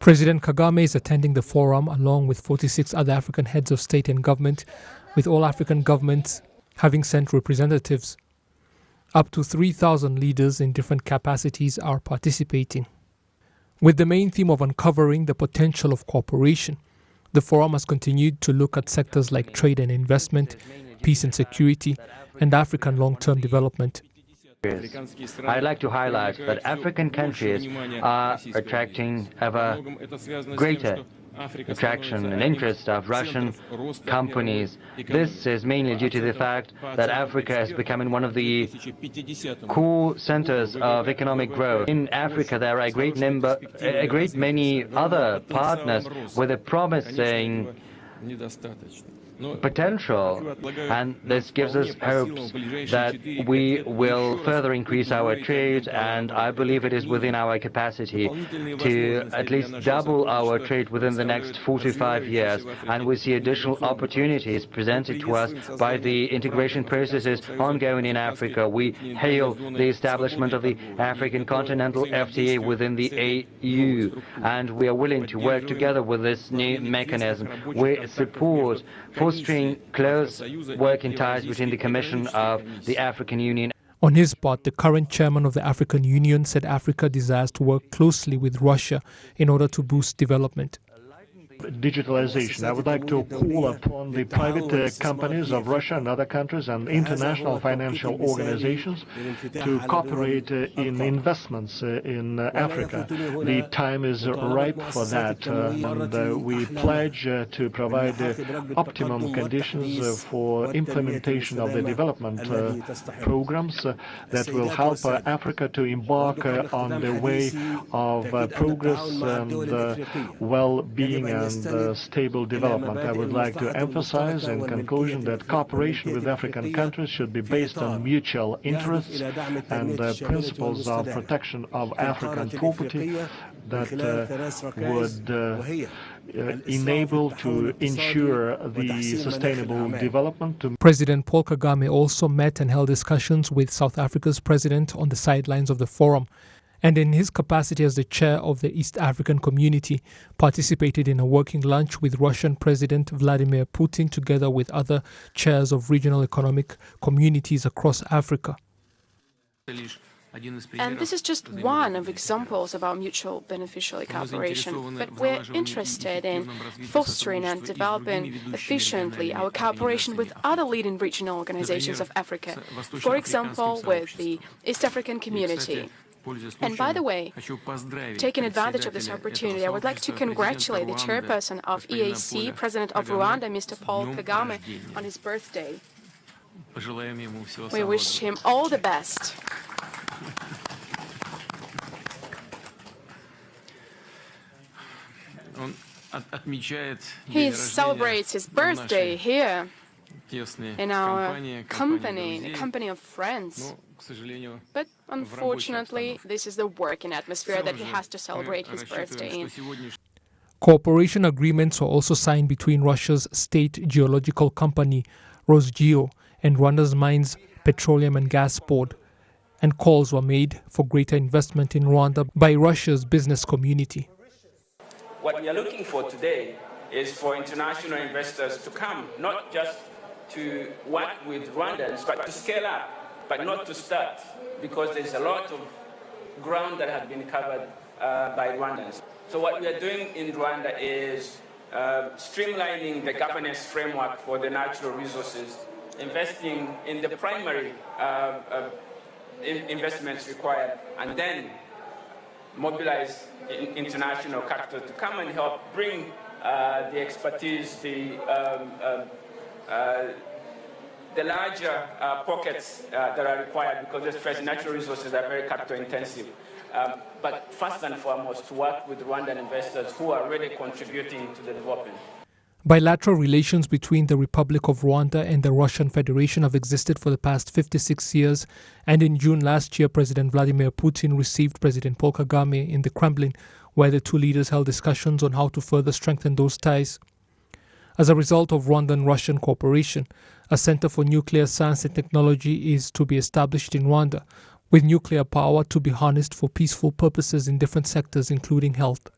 President Kagame is attending the forum along with 46 other African heads of state and government, with all African governments having sent representatives. Up to 3,000 leaders in different capacities are participating. With the main theme of uncovering the potential of cooperation, the forum has continued to look at sectors like trade and investment, peace and security, and African long-term development. I'd like to highlight that African countries are attracting ever greater attraction and interest of Russian companies. This is mainly due to the fact that Africa is becoming one of the core centers of economic growth. In Africa, there are a great many other partners with a promising potential, and this gives us hopes that we will further increase our trade, and I believe it is within our capacity to at least double our trade within the next 4 to 5 years, and we see additional opportunities presented to us by the integration processes ongoing in Africa. We hail the establishment of the African Continental FTA within the AU, and we are willing to work together with this new mechanism. We support fostering close working ties between the Commission of the African Union. On his part, the current chairman of the African Union said Africa desires to work closely with Russia in order to boost development. Digitalization. I would like to call upon the private companies of Russia and other countries and international financial organizations to cooperate in investments in Africa. The time is ripe for that, and we pledge to provide optimum conditions for implementation of the development programs that will help Africa to embark on the way of progress and well-being and stable development. I would like to emphasize in conclusion that cooperation with African countries should be based on mutual interests and principles of protection of African property that would enable to ensure the sustainable development. President Paul Kagame also met and held discussions with South Africa's president on the sidelines of the forum, and in his capacity as the chair of the East African Community, participated in a working lunch with Russian President Vladimir Putin together with other chairs of regional economic communities across Africa. And this is just one of examples of our mutual beneficial cooperation, but we're interested in fostering and developing efficiently our cooperation with other leading regional organizations of Africa, for example, with the East African Community. And by the way, taking advantage of this opportunity, I would like to congratulate the chairperson of EAC, President of Rwanda, Mr. Paul Kagame, on his birthday. We wish him all the best. He celebrates his birthday here in our company, the company of friends. But unfortunately, this is the working atmosphere that he has to celebrate his birthday in. Cooperation agreements were also signed between Russia's state geological company, Rosgeo, and Rwanda's Mines, Petroleum and Gas Board, and calls were made for greater investment in Rwanda by Russia's business community. What we are looking for today is for international investors to come, not just to work with Rwandans, but to scale up, but not to start, because there's a lot of ground that has been covered by Rwandans. So what we are doing in Rwanda is streamlining the governance framework for the natural resources, investing in the primary investments required, and then mobilize international capital to come and help bring the expertise, the larger pockets that are required, because let's face it, natural resources are very capital intensive. But first and foremost, to work with Rwandan investors who are already contributing to the development. Bilateral relations between the Republic of Rwanda and the Russian Federation have existed for the past 56 years, and in June last year, President Vladimir Putin received President Paul Kagame in the Kremlin, where the two leaders held discussions on how to further strengthen those ties. As a result of Rwandan-Russian cooperation, a Center for Nuclear Science and Technology is to be established in Rwanda, with nuclear power to be harnessed for peaceful purposes in different sectors, including health.